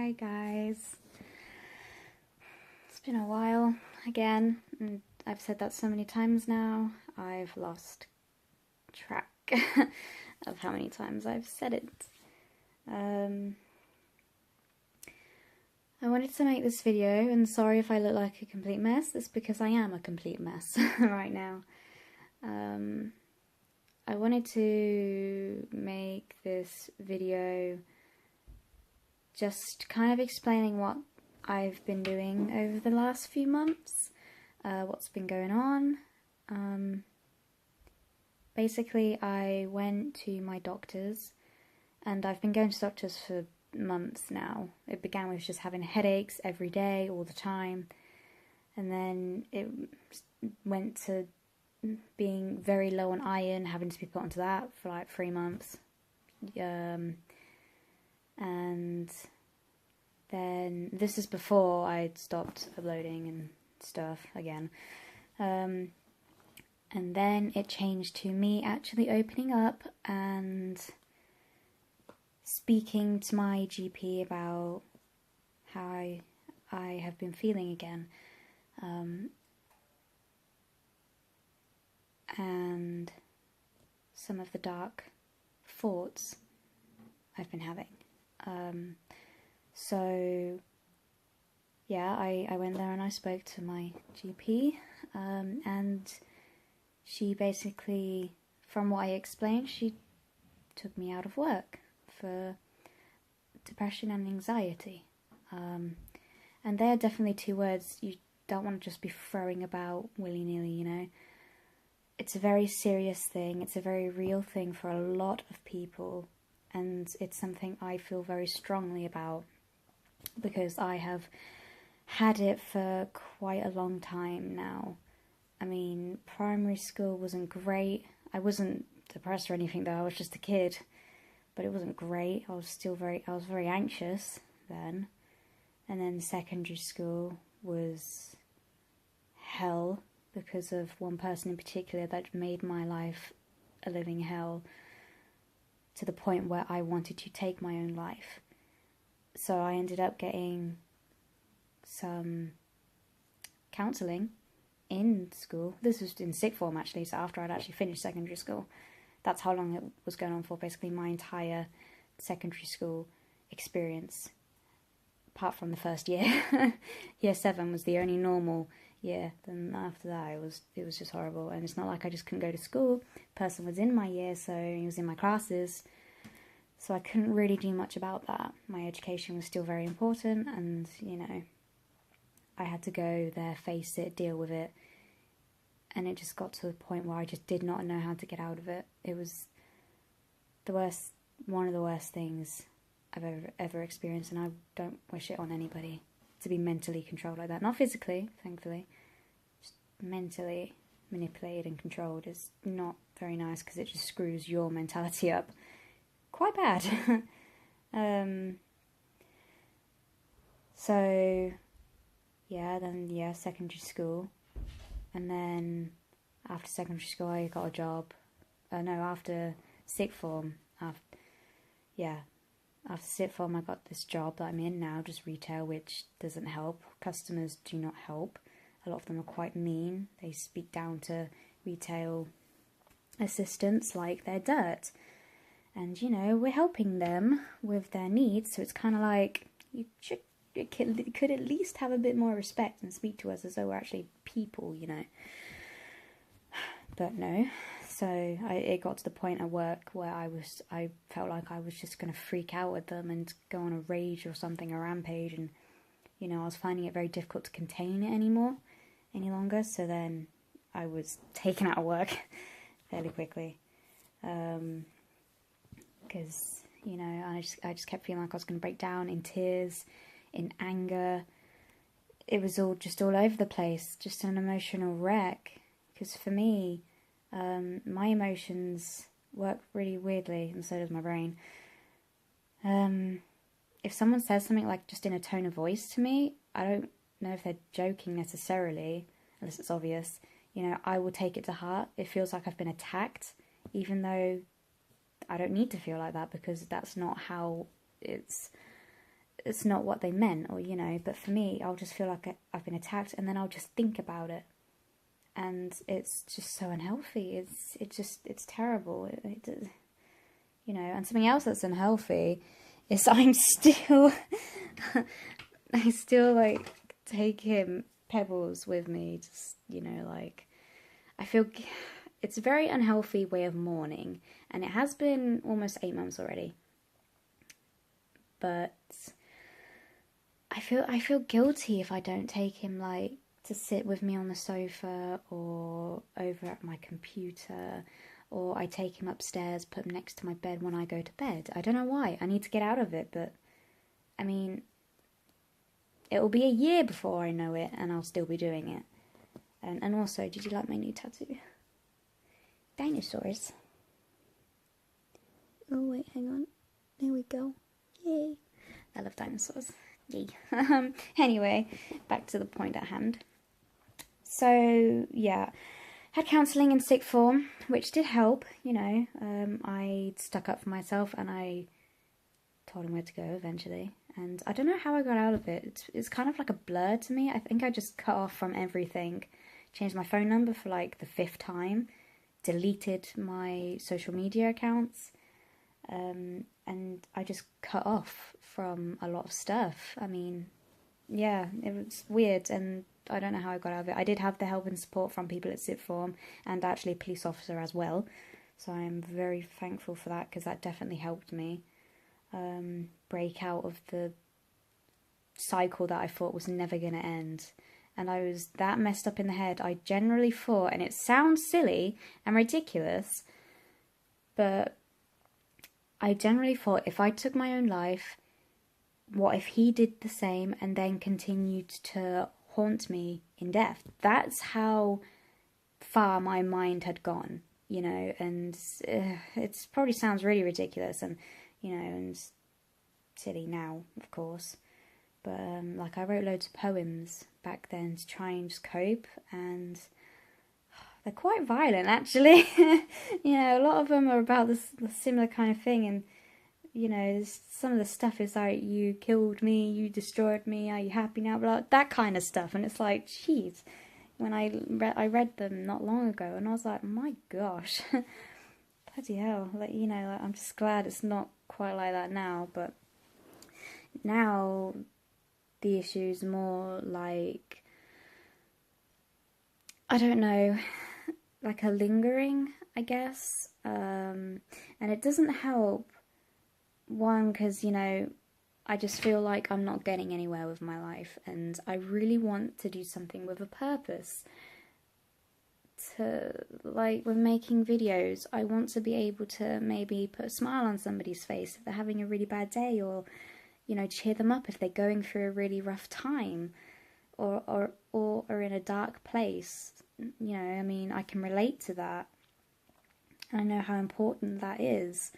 Hi guys. It's been a while again, and I've said that so many times now, I've lost track of how many times I've said it. I wanted to make this video, and sorry if I look like a complete mess, it's because I am a complete mess right now. I wanted to make this video just kind of explaining what I've been doing over the last few months, what's been going on. Basically, I went to my doctor's, and I've been going to doctors for months now. It began with just having headaches every day, all the time, and then it went to being very low on iron, having to be put onto that for like 3 months. And then this is before I'd stopped uploading and stuff again. And then it changed to me actually opening up and speaking to my GP about how I have been feeling again. And some of the dark thoughts I've been having. So yeah, I went there and I spoke to my GP, and she basically, from what I explained, she took me out of work for depression and anxiety. And they're definitely two words you don't want to just be throwing about willy-nilly, you know. It's a very serious thing, it's a very real thing for a lot of people, and it's something I feel very strongly about because I have had it for quite a long time now. I mean, primary school wasn't great. I wasn't depressed or anything though, I was just a kid, but it wasn't great. I was very anxious then. And then secondary school was hell because of one person in particular that made my life a living hell, to the point where I wanted to take my own life. So I ended up getting some counselling in school. This was in sixth form actually, so after I'd actually finished secondary school. That's how long it was going on for, basically my entire secondary school experience, apart from the first year. Year 7 was the only normal year. Then after that it was just horrible. And it's not like I just couldn't go to school. The person was in my year, so he was in my classes, so I couldn't really do much about that. My education was still very important, and you know, I had to go there, face it, deal with it. And it just got to the point where I just did not know how to get out of it. It was the worst, one of the worst things I've ever experienced, and I don't wish it on anybody, to be mentally controlled like that. Not physically, thankfully, just mentally manipulated and controlled is not very nice, because it just screws your mentality up quite bad. So yeah, then yeah, secondary school, and then after secondary school I got a job. After sixth form, after sixth form I got this job that I'm in now, just retail, which doesn't help. Customers do not help. A lot of them are quite mean. They speak down to retail assistants like they're dirt. And, you know, we're helping them with their needs, so it's kind of like, you could at least have a bit more respect and speak to us as though we're actually people, you know. But no. So it got to the point at work where I felt like I was just going to freak out at them and go on a rage or something, a rampage, and, you know, I was finding it very difficult to contain it any longer, so then I was taken out of work fairly quickly. Because, you know, I just kept feeling like I was going to break down in tears, in anger. It was all over the place, just an emotional wreck. Because for me, my emotions work really weirdly, and so does my brain. If someone says something like just in a tone of voice to me, I don't know if they're joking necessarily, unless it's obvious. You know, I will take it to heart. It feels like I've been attacked, even though I don't need to feel like that, because that's not how it's it's not what they meant, or, you know, but for me, I'll just feel like I've been attacked, and then I'll just think about it. And it's just so unhealthy. It's terrible. You know, and something else that's unhealthy is I still like take him pebbles with me. Just, you know, like, I feel it's a very unhealthy way of mourning, and it has been almost 8 months already. But I feel guilty if I don't take him, like, to sit with me on the sofa or over at my computer, or I take him upstairs, put him next to my bed when I go to bed. I don't know why. I need to get out of it, but I mean, it'll be a year before I know it, and I'll still be doing it. And also, did you like my new tattoo? Dinosaurs. Oh wait, hang on. There we go. Yay. I love dinosaurs. Yay. Anyway, back to the point at hand. So, yeah, had counselling in sixth form, which did help, you know. I stuck up for myself, and I told him where to go eventually. And I don't know how I got out of it. It's kind of like a blur to me. I think I just cut off from everything. Changed my phone number for like the 5th time. Deleted my social media accounts. And I just cut off from a lot of stuff. I mean, yeah, it was weird, and I don't know how I got out of it. I did have the help and support from people at sixth form, and actually a police officer as well. So I'm very thankful for that, because that definitely helped me break out of the cycle that I thought was never going to end. And I was that messed up in the head. I generally thought, and it sounds silly and ridiculous, but I generally thought if I took my own life, what if he did the same and then continued to haunt me in death? That's how far my mind had gone, you know, and it probably sounds really ridiculous and, you know, and silly now, of course. But, like, I wrote loads of poems back then to try and just cope, and they're quite violent, actually. You know, a lot of them are about the similar kind of thing, and, you know, some of the stuff is like, you killed me, you destroyed me, are you happy now? Blah, that kind of stuff, and it's like, jeez. When I read them not long ago, and I was like, my gosh. Bloody hell. Like, you know, like, I'm just glad it's not quite like that now, but now the issue's more like, I don't know, like a lingering, I guess. And it doesn't help, one, because, you know, I just feel like I'm not getting anywhere with my life, and I really want to do something with a purpose. To, like, with making videos, I want to be able to maybe put a smile on somebody's face if they're having a really bad day, or, you know, cheer them up if they're going through a really rough time, or in a dark place. You know, I mean, I can relate to that. I know how important that is,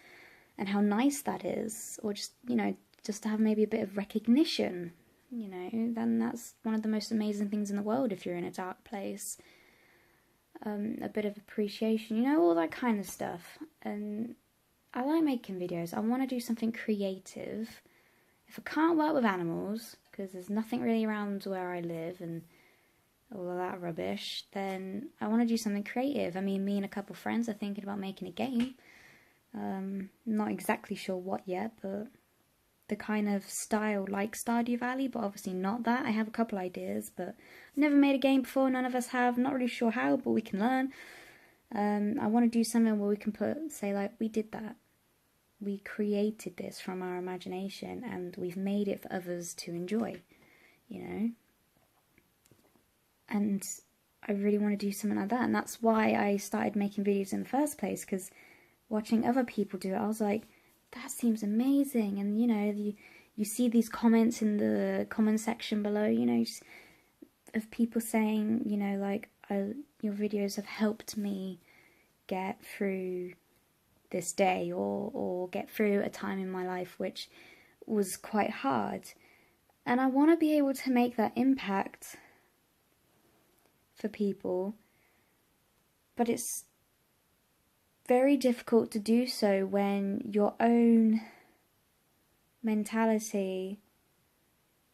and how nice that is, or just, you know, just to have maybe a bit of recognition, you know, then that's one of the most amazing things in the world if you're in a dark place. A bit of appreciation, you know, all that kind of stuff. And I like making videos. I want to do something creative. If I can't work with animals, because there's nothing really around where I live and all of that rubbish, then I want to do something creative. I mean, me and a couple of friends are thinking about making a game. Not exactly sure what yet, but the kind of style like Stardew Valley, but obviously not that. I have a couple ideas, but I've never made a game before, none of us have. Not really sure how, but we can learn. I want to do something where we can say, like, we did that. We created this from our imagination, and we've made it for others to enjoy, you know? And I really want to do something like that, and that's why I started making videos in the first place, because watching other people do it, I was like, that seems amazing. And, you know, you see these comments in the comment section below, you know, just of people saying, you know, like, your videos have helped me get through this day, or get through a time in my life which was quite hard. And I want to be able to make that impact for people, but it's very difficult to do so when your own mentality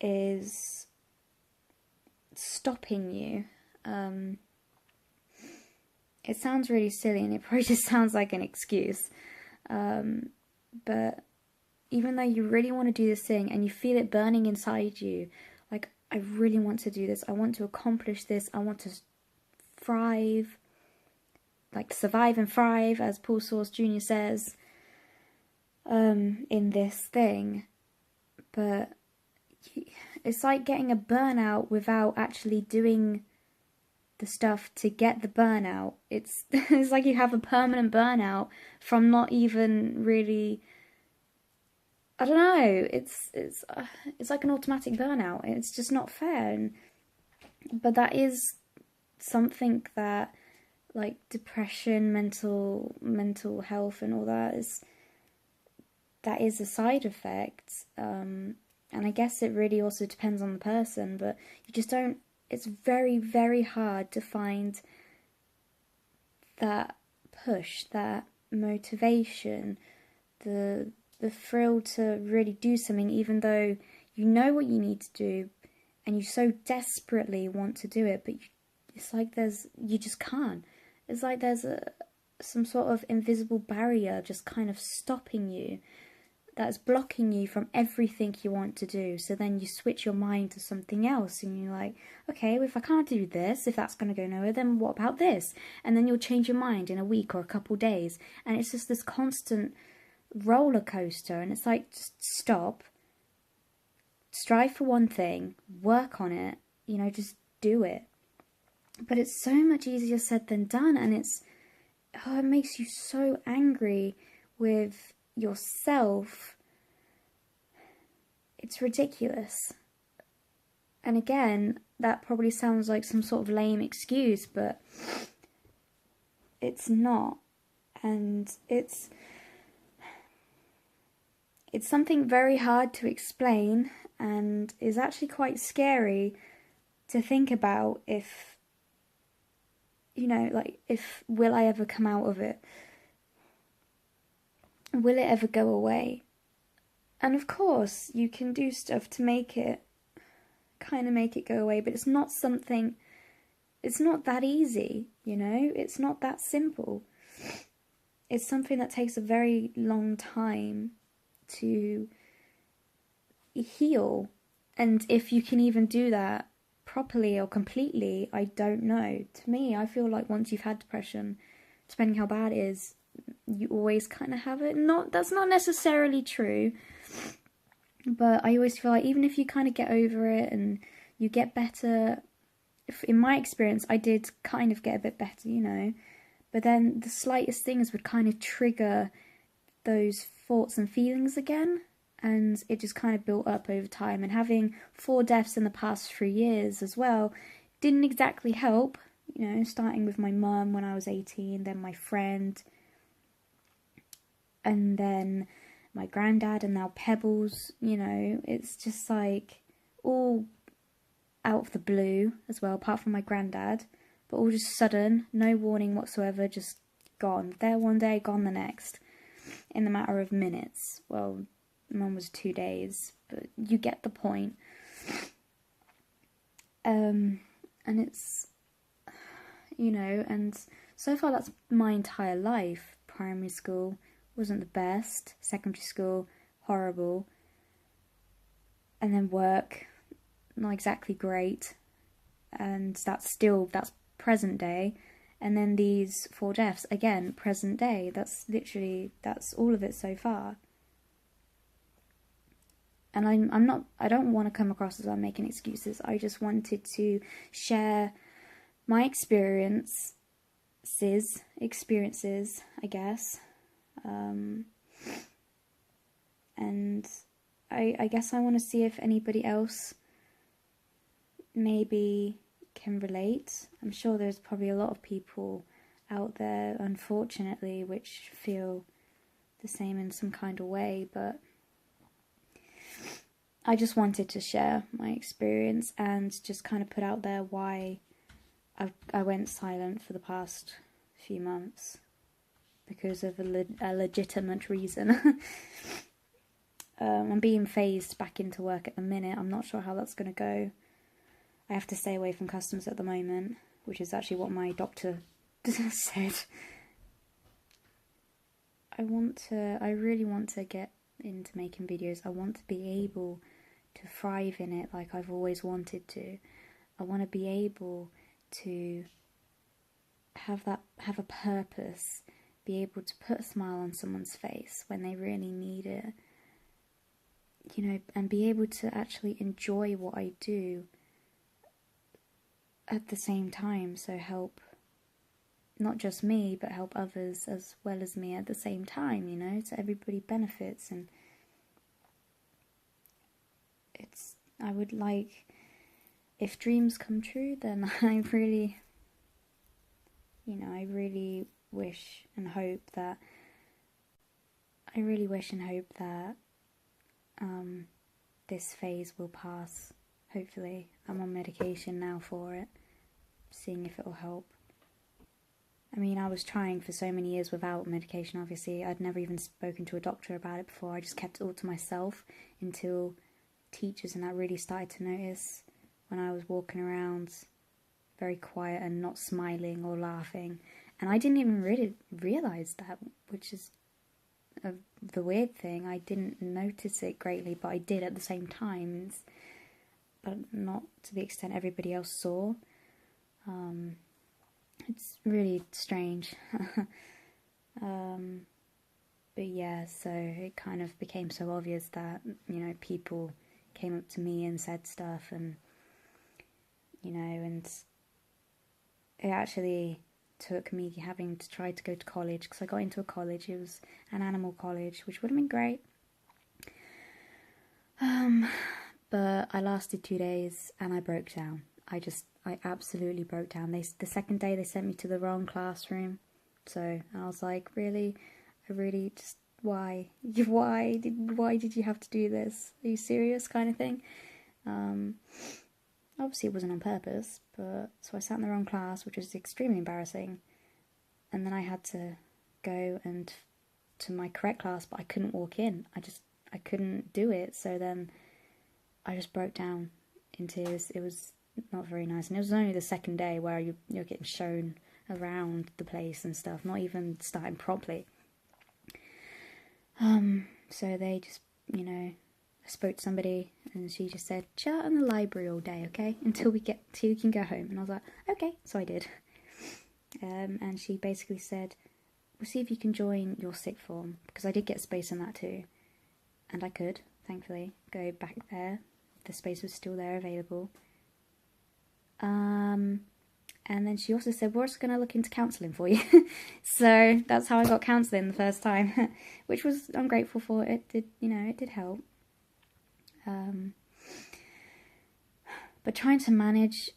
is stopping you. It sounds really silly and it probably just sounds like an excuse. But even though you really want to do this thing and you feel it burning inside you, like, I really want to do this, I want to accomplish this, I want to thrive, like survive and thrive, as Paul Source Jr. says, in this thing. But it's like getting a burnout without actually doing the stuff to get the burnout. It's it's like you have a permanent burnout from not even really, I don't know, it's like an automatic burnout. It's just not fair. But that is something that, like, depression, mental health and all that is a side effect. And I guess it really also depends on the person, but you just don't, it's very, very hard to find that push, that motivation, the thrill to really do something, even though you know what you need to do and you so desperately want to do it, but it's like you just can't. It's like there's some sort of invisible barrier just kind of stopping you, that's blocking you from everything you want to do. So then you switch your mind to something else and you're like, okay, well, if I can't do this, if that's going to go nowhere, then what about this? And then you'll change your mind in a week or a couple days. And it's just this constant roller coaster. And it's like, just stop, strive for one thing, work on it, just do it. But it's so much easier said than done. And it makes you so angry with yourself. It's ridiculous. And again, that probably sounds like some sort of lame excuse, but it's not. And it's something very hard to explain, and is actually quite scary to think about. If will I ever come out of it? Will it ever go away? And of course, you can do stuff to make it go away, but it's not that easy, It's not that simple. It's something that takes a very long time to heal. And if you can even do that properly or completely, I don't know. To me, I feel like once you've had depression, depending how bad it is, you always kind of have it. That's not necessarily true, but I always feel like even if you kind of get over it and you get better, in my experience, I did kind of get a bit better, but then the slightest things would kind of trigger those thoughts and feelings again, and it just kind of built up over time. And having 4 deaths in the past 3 years as well didn't exactly help, starting with my mum when I was 18, then my friend, and then my granddad, and now Pebbles. It's just like all out of the blue as well, apart from my granddad, but all just sudden, no warning whatsoever, just gone. There one day, gone the next, in the matter of minutes. Well, mum was 2 days, but you get the point. And it's, and so far that's my entire life. Primary school wasn't the best, secondary school, horrible, and then work, not exactly great, and that's present day. And then these 4 deaths, again, present day. That's all of it so far. And I don't want to come across as I'm making excuses. I just wanted to share my experiences, I guess. And I guess I want to see if anybody else maybe can relate. I'm sure there's probably a lot of people out there, unfortunately, which feel the same in some kind of way, but I just wanted to share my experience and just kind of put out there why I went silent for the past few months, because of a legitimate reason. I'm being phased back into work at the minute. I'm not sure how that's going to go. I have to stay away from customers at the moment, which is actually what my doctor said. I really want to get into making videos. I want to be able to thrive in it like I've always wanted to. I want to be able to have a purpose, be able to put a smile on someone's face when they really need it, you know, and be able to actually enjoy what I do at the same time, so help not just me, but help others as well as me at the same time, you know, so everybody benefits. And I would like, if dreams come true, then I really wish and hope that this phase will pass. Hopefully. I'm on medication now for it, seeing if it will help. I mean, I was trying for so many years without medication, obviously. I'd never even spoken to a doctor about it before. I just kept it all to myself until teachers and that really started to notice when I was walking around very quiet and not smiling or laughing. And I didn't even really realise that, which is the weird thing. I didn't notice it greatly, but I did at the same time. But not to the extent everybody else saw. It's really strange. But yeah, so it kind of became so obvious that, you know, people came up to me and said stuff, and, you know, and it actually took me having to try to go to college, because I got into a college. It was an animal college, which would have been great. But I lasted 2 days and I broke down. I absolutely broke down. The second day they sent me to the wrong classroom. So I was like, really? Why? Why did you have to do this? Are you serious, kind of thing? Obviously it wasn't on purpose, but so I sat in the wrong class, which was extremely embarrassing. And then I had to go to my correct class, but I couldn't walk in. I couldn't do it. So then I just broke down in tears. It was not very nice, and it was only the second day where you're getting shown around the place and stuff, not even starting properly. So they just, you know, I spoke to somebody and she just said, chill out in the library all day, okay, until you can go home. And I was like, okay, so I did. And she basically said, we'll see if you can join your sixth form, because I did get space in that too, and I could, thankfully, go back there. The space was still there available. And then she also said, we're just going to look into counselling for you. So that's how I got counselling the first time, which I'm grateful for. It did help. But trying to manage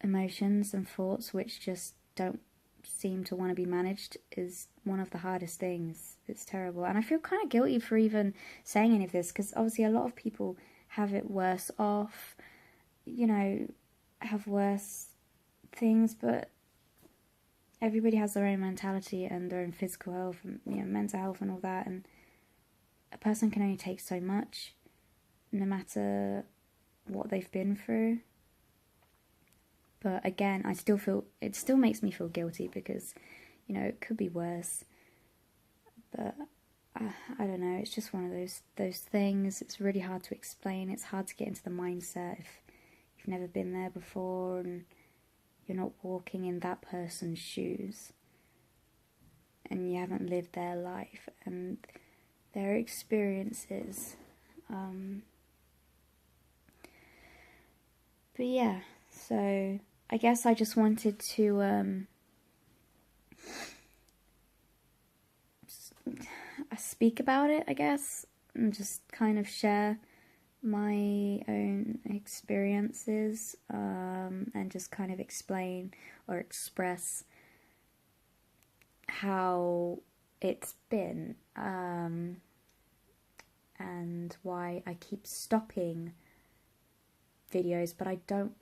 emotions and thoughts which just don't seem to want to be managed is one of the hardest things. It's terrible. And I feel kind of guilty for even saying any of this, because obviously a lot of people have it worse off, you know, have worse things, but everybody has their own mentality and their own physical health and, you know, mental health and all that, and a person can only take so much no matter what they've been through. But again, it still makes me feel guilty, because, you know, it could be worse. But I don't know, it's just one of those things. It's really hard to explain. It's hard to get into the mindset if you've never been there before and you're not walking in that person's shoes and you haven't lived their life and their experiences. But yeah, so I guess I just wanted to speak about it, I guess, and just kind of share my own experiences, and just kind of explain or express how it's been, and why I keep stopping videos, but I don't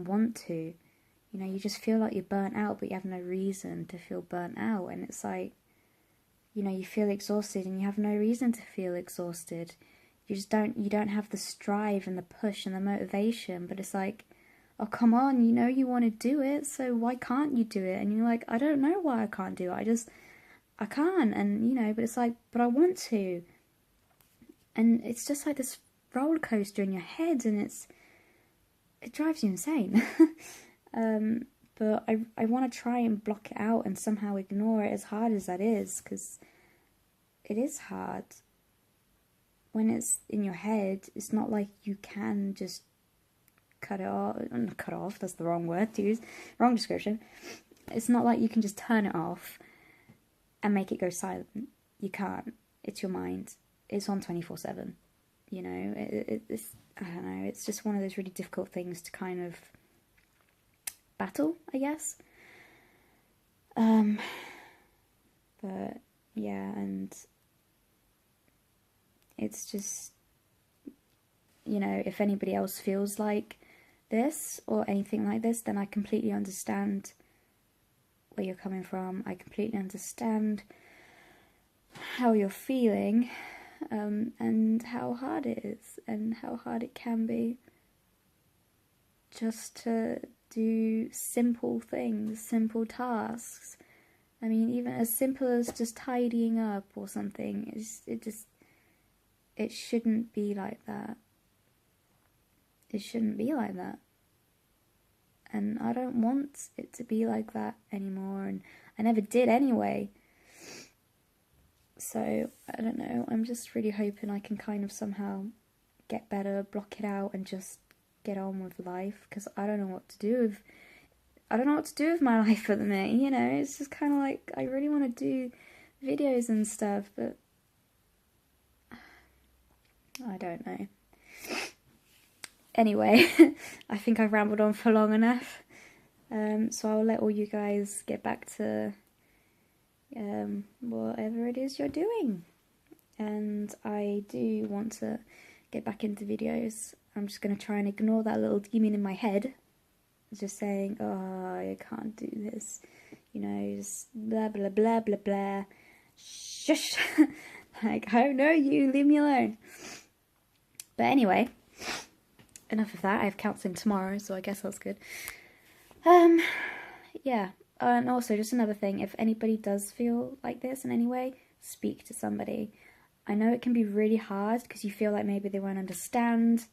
want to. You know, you just feel like you're burnt out, but you have no reason to feel burnt out, and it's like, you know, you feel exhausted and you have no reason to feel exhausted. you don't have the strive and the push and the motivation. But it's like, oh, come on, you know you want to do it, so why can't you do it? And you're like, I don't know why I can't do it. I can't. And, you know, but it's like, but I want to. And it's just like this roller coaster in your head, and it drives you insane. But I want to try and block it out and somehow ignore it, as hard as that is, because it is hard. When it's in your head, it's not like you can just cut it off. Not cut off, that's the wrong word to use. Wrong description. It's not like you can just turn it off and make it go silent. You can't. It's your mind. It's on 24/7. You know, it's, I don't know, it's just one of those really difficult things to kind of battle, I guess. But yeah, and it's just, you know, if anybody else feels like this or anything like this, then I completely understand where you're coming from. I completely understand how you're feeling, and how hard it is and how hard it can be just to do simple things, simple tasks. I mean, even as simple as just tidying up or something, it shouldn't be like that. It shouldn't be like that. And I don't want it to be like that anymore, and I never did anyway. So, I don't know, I'm just really hoping I can kind of somehow get better, block it out, and just get on with life, because I don't know what to do with my life at the minute, you know. It's just kind of like, I really want to do videos and stuff, but I don't know. Anyway, I think I've rambled on for long enough, so I'll let all you guys get back to whatever it is you're doing. And I do want to get back into videos. I'm just going to try and ignore that little demon in my head, just saying, oh, I can't do this, you know, just blah blah blah blah blah, shush. Like, I don't know you, leave me alone. But anyway, enough of that. I have counselling tomorrow, so I guess that's good. Yeah, and also just another thing, if anybody does feel like this in any way, speak to somebody. I know it can be really hard because you feel like maybe they won't understand,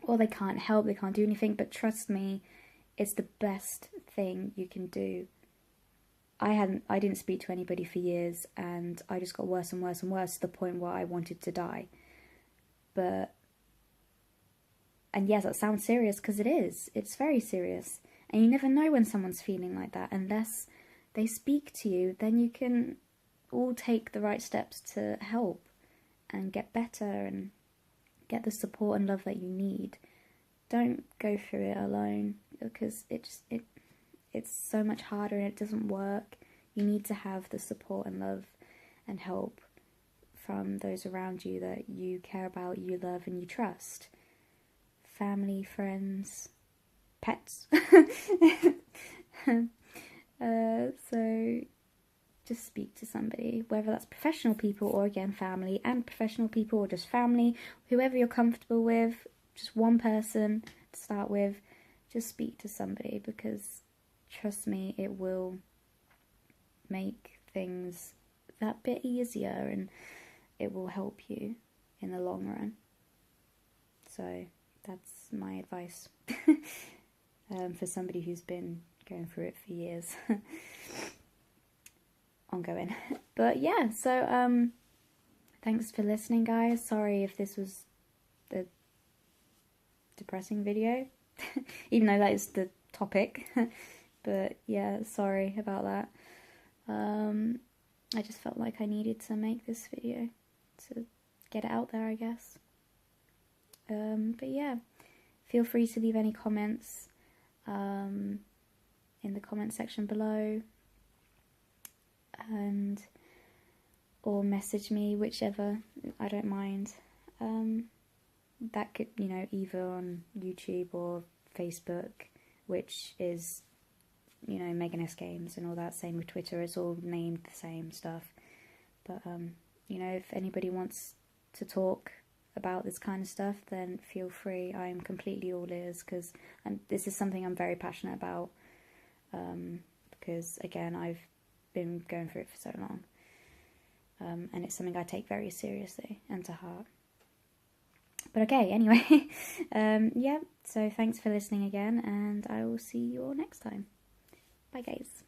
or they can't help, they can't do anything, but trust me, it's the best thing you can do. I didn't speak to anybody for years, and I just got worse and worse and worse to the point where I wanted to die. And yes, that sounds serious, because it is. It's very serious. And you never know when someone's feeling like that unless they speak to you. Then you can all take the right steps to help and get better and get the support and love that you need. Don't go through it alone, because it's so much harder and it doesn't work. You need to have the support and love and help from those around you that you care about, you love, and you trust. Family, friends, pets. So just speak to somebody, whether that's professional people or, again, family and professional people, or just family, whoever you're comfortable with, just one person to start with. Just speak to somebody, because trust me, it will make things that bit easier, and it will help you in the long run. So that's my advice for somebody who's been going through it for years. Ongoing. But yeah, so thanks for listening, guys. Sorry if this was the depressing video, even though that is the topic. But yeah, sorry about that. I just felt like I needed to make this video to get it out there, I guess. But yeah, feel free to leave any comments in the comment section below, or message me, whichever, I don't mind. That could, you know, either on YouTube or Facebook, which is, you know, MeganSGames and all that. Same with Twitter, it's all named the same stuff. But you know, if anybody wants to talk about this kind of stuff, then feel free. I am completely all ears, because this is something I'm very passionate about, because again, I've been going through it for so long, and it's something I take very seriously and to heart. But okay, anyway, yeah, so thanks for listening again, and I will see you all next time. Bye guys.